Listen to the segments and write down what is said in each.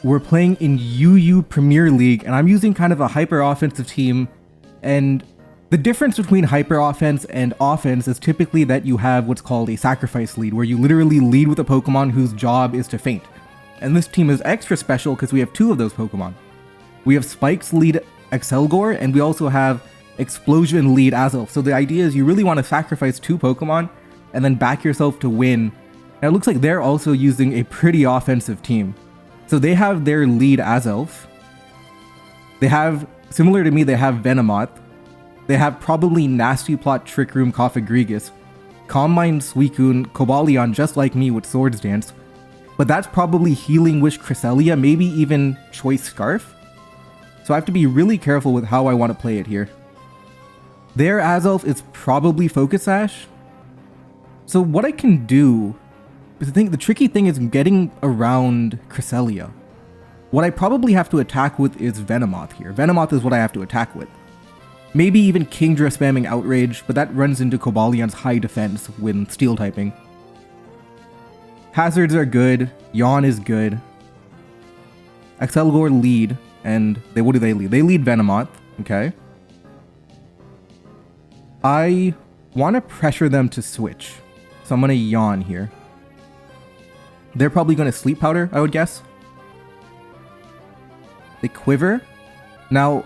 We're playing in UU Premier League, and I'm using kind of a hyper offensive team. And the difference between hyper offense and offense is typically that you have what's called a sacrifice lead, where you literally lead with a Pokemon whose job is to faint. And this team is extra special because we have two of those Pokemon. We have Spike's lead Excelgor, and we also have Explosion lead Azelf. So the idea is you really want to sacrifice two Pokemon and then back yourself to win. And it looks like they're also using a pretty offensive team. So they have their lead Azelf. They have, similar to me, they have Venomoth. They have probably Nasty Plot, Trick Room, Cofagrigus, Calm Mind, Suicune, Cobalion, just like me with Swords Dance. But that's probably Healing Wish, Cresselia, maybe even Choice Scarf. So I have to be really careful with how I want to play it here. Their Azelf is probably Focus Sash. So what I can do is the tricky thing is getting around Cresselia. What I probably have to attack with is Venomoth here. Venomoth is what I have to attack with. Maybe even Kingdra spamming Outrage, but that runs into Cobalion's high defense when Steel typing. Hazards are good, Yawn is good. Excelgor lead, and what do they lead? They lead Venomoth, okay. I want to pressure them to switch, so I'm going to Yawn here. They're probably going to Sleep Powder, I would guess. They Quiver. Now,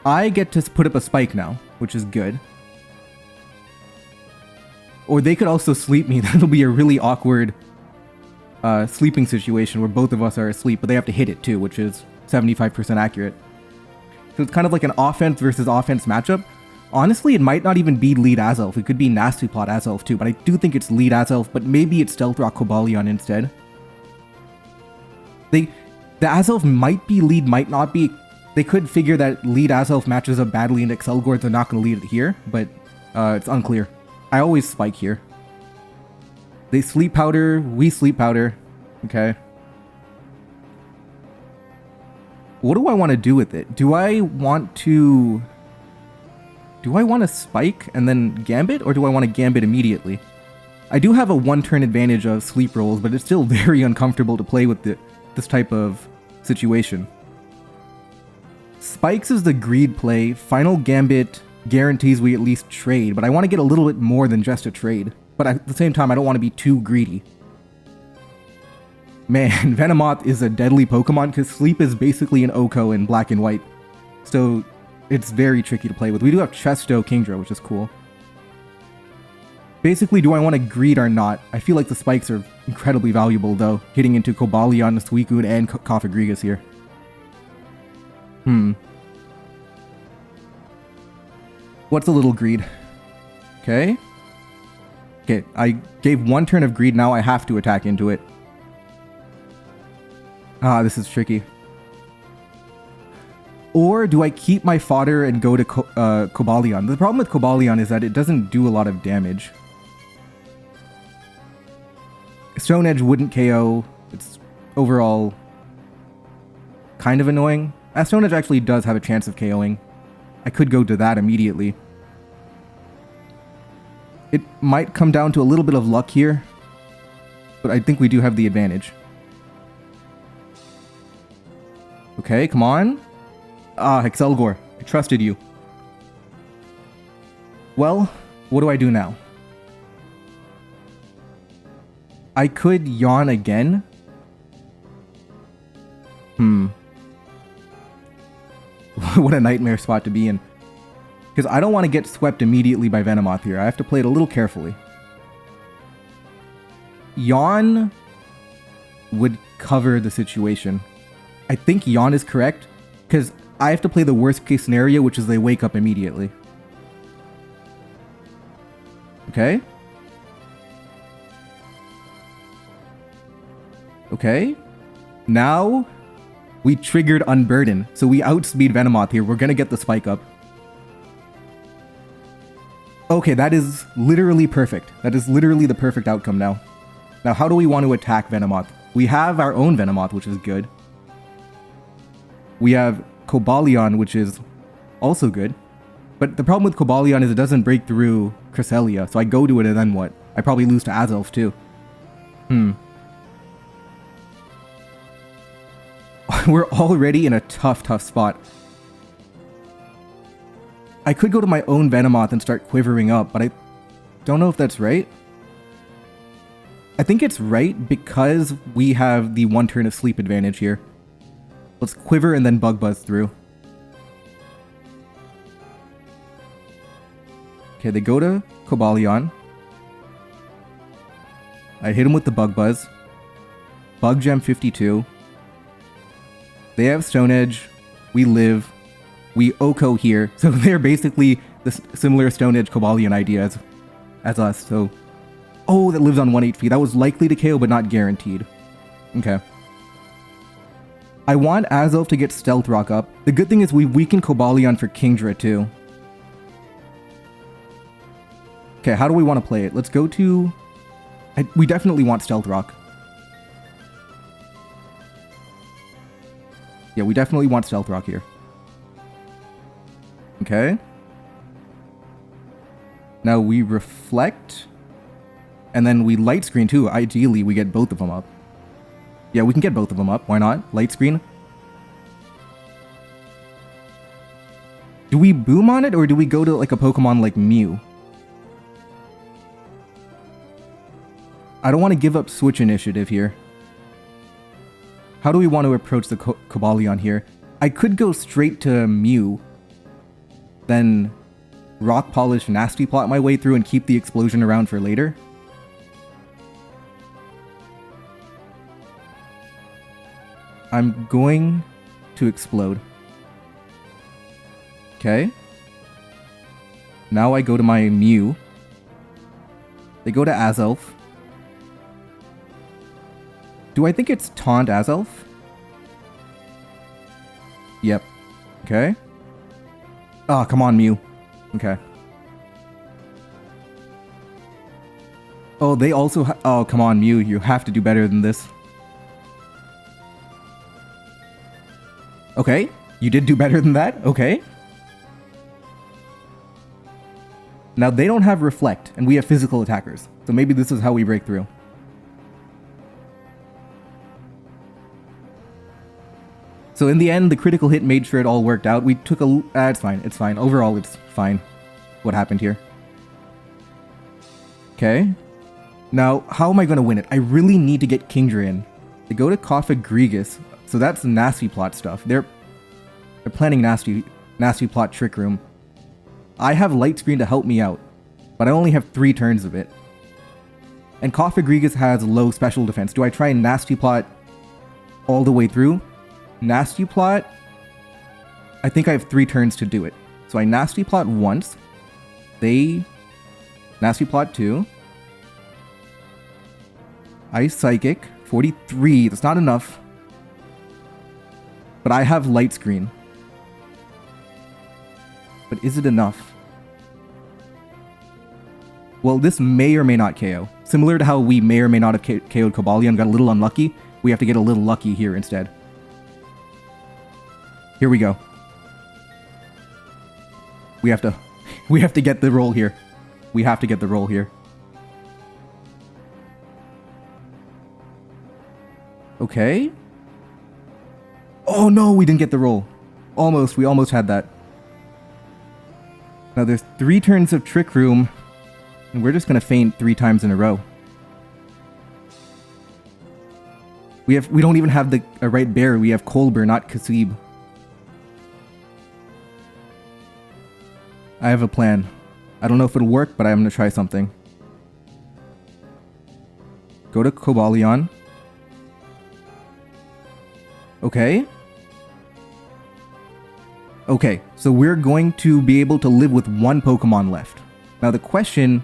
I get to put up a Spike now, which is good. Or they could also sleep me. That'll be a really awkward sleeping situation where both of us are asleep, but they have to hit it too, which is 75% accurate. So it's kind of like an offense versus offense matchup. Honestly, it might not even be lead Azelf. It could be Nasty Plot Azelf too, but I do think it's lead Azelf, but maybe it's Stealth Rock Cobalion instead. The Azelf might be lead, might not be. They could figure that lead Azelf matches up badly in Excelgor, they're not going to lead it here, but it's unclear. I always Spike here. They Sleep Powder, we Sleep Powder. Okay. What do I want to do with it? Do I want to Spike and then Gambit, or do I want to Gambit immediately? I do have a one-turn advantage of Sleep Rolls, but it's still very uncomfortable to play with this type of situation. Spikes is the greed play. Final Gambit guarantees we at least trade, but I want to get a little bit more than just a trade. But at the same time, I don't want to be too greedy. Man, Venomoth is a deadly Pokemon because Sleep is basically an Oko in black and white. So it's very tricky to play with. We do have Chesto Kingdra, which is cool. Basically, do I want to greed or not? I feel like the Spikes are incredibly valuable though, hitting into Cobalion, Suicune, and Cofagrigus here. What's a little greed? Okay. Okay, I gave one turn of greed, now I have to attack into it. Ah, this is tricky. Or do I keep my fodder and go to Cobalion? The problem with Cobalion is that it doesn't do a lot of damage. Stone Edge wouldn't KO. It's overall kind of annoying. Stone Edge actually does have a chance of KOing. I could go to that immediately. It might come down to a little bit of luck here, but I think we do have the advantage. Okay, come on. Ah, Excelgor, I trusted you. Well, what do I do now? I could Yawn again. What a nightmare spot to be in. Because I don't want to get swept immediately by Venomoth here. I have to play it a little carefully. Yawn would cover the situation. I think Yawn is correct, because I have to play the worst case scenario, which is they wake up immediately. Okay. Okay. Now, we triggered Unburden, so we outspeed Venomoth here. We're gonna get the Spike up. Okay, that is literally perfect. That is literally the perfect outcome now. Now, how do we want to attack Venomoth? We have our own Venomoth, which is good. We have Cobalion, which is also good. But the problem with Cobalion is it doesn't break through Cresselia, so I go to it and then what? I probably lose to Azelf too. We're already in a tough spot. I could go to my own Venomoth and start quivering up, but I don't know if that's right. I think it's right because we have the 1 turn of sleep advantage here. Let's quiver and then Bug Buzz through. Okay, they go to Cobalion. I hit him with the Bug Buzz. Bug Gem 52. They have Stone Edge. We live. We Oko here. So they're basically the similar Stone Edge Cobalion idea as us. So, oh, that lives on 1 HP. That was likely to KO, but not guaranteed. Okay. I want Azelf to get Stealth Rock up. The good thing is we weaken Cobalion for Kingdra too. Okay, how do we want to play it? Let's go to... we definitely want Stealth Rock. Yeah, we definitely want Stealth Rock here. Okay. Now we Reflect. And then we Light Screen too. Ideally, we get both of them up. Yeah, we can get both of them up. Why not? Light Screen. Do we Boom on it or do we go to like a Pokemon like Mew? I don't want to give up Switch Initiative here. How do we want to approach the Cobalion here? I could go straight to Mew. Then Rock Polish Nasty Plot my way through and keep the explosion around for later. I'm going to explode. Okay. Now I go to my Mew. They go to Azelf. Do I think it's Taunt Azelf? Yep. Okay. Oh, come on, Mew. Okay. Oh, they also oh, come on, Mew. You have to do better than this. Okay. You did do better than that? Okay. Now, they don't have Reflect, and we have physical attackers. So maybe this is how we break through. So in the end, the critical hit made sure it all worked out. We took a... it's fine. It's fine. Overall, it's fine. What happened here? Okay. Now, how am I going to win it? I really need to get Kingdra in. They go to Coffagrigus. So that's Nasty Plot stuff. They're planning Nasty Plot Trick Room. I have Light Screen to help me out. But I only have 3 turns of it. And Coffagrigus has low special defense. Do I try Nasty Plot all the way through? Nasty Plot, I think I have 3 turns to do it. So I Nasty Plot once. They Nasty Plot 2. Ice Psychic, 43. That's not enough. But I have Light Screen. But is it enough? Well, this may or may not KO. Similar to how we may or may not have KO'd Cobalion, got a little unlucky. We have to get a little lucky here instead. Here we go. We have to get the roll here. We have to get the roll here. Okay. Oh no, we didn't get the roll. Almost, we almost had that. Now there's 3 turns of Trick Room, and we're just gonna faint 3 times in a row. We don't even have the right bear. We have Colbur, not Kasib. I have a plan. I don't know if it'll work, but I'm gonna try something. Go to Cobalion. Okay. Okay, so we're going to be able to live with 1 Pokemon left. Now the question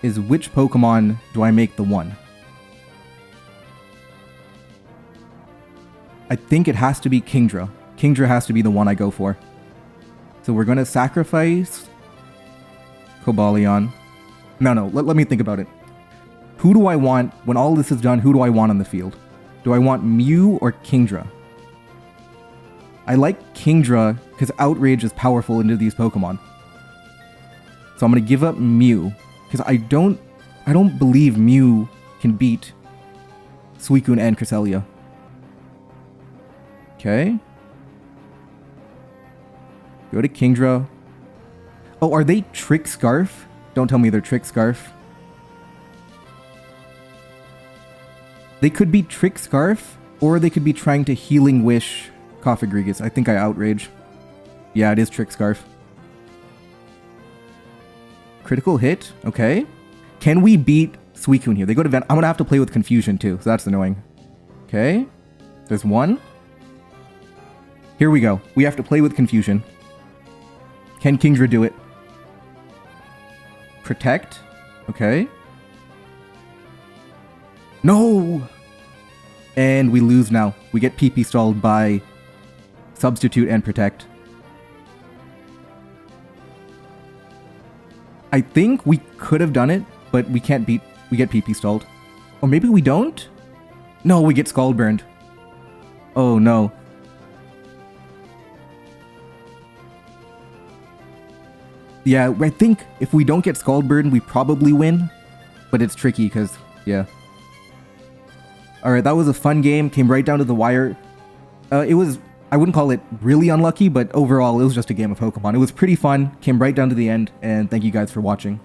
is, which Pokemon do I make the 1? I think it has to be Kingdra. Kingdra has to be the one I go for. So we're going to sacrifice Cobalion. No, let me think about it. Who do I want, when all this is done, who do I want on the field? Do I want Mew or Kingdra? I like Kingdra because Outrage is powerful into these Pokemon. So I'm going to give up Mew because I don't believe Mew can beat Suicune and Cresselia. Okay. Go to Kingdra. Oh, are they Trick Scarf? Don't tell me they're Trick Scarf. They could be Trick Scarf, or they could be trying to Healing Wish Coffagrigus. I think I outrage. Yeah, it is Trick Scarf. Critical hit. Okay. Can we beat Suicune here? They go to Vent. I'm gonna have to play with Confusion too, so that's annoying. Okay. There's one. Here we go. We have to play with Confusion. Can Kingdra do it? Protect. Okay. No! And we lose now. We get PP stalled by Substitute and Protect. I think we could have done it, but we can't beat... We get PP stalled. Or maybe we don't? No, we get Scald Burned. Oh no. Yeah, I think if we don't get Scald Burned, we probably win. But it's tricky because, yeah. Alright, that was a fun game. Came right down to the wire. It was... I wouldn't call it really unlucky, but overall, it was just a game of Pokemon. It was pretty fun. Came right down to the end, and thank you guys for watching.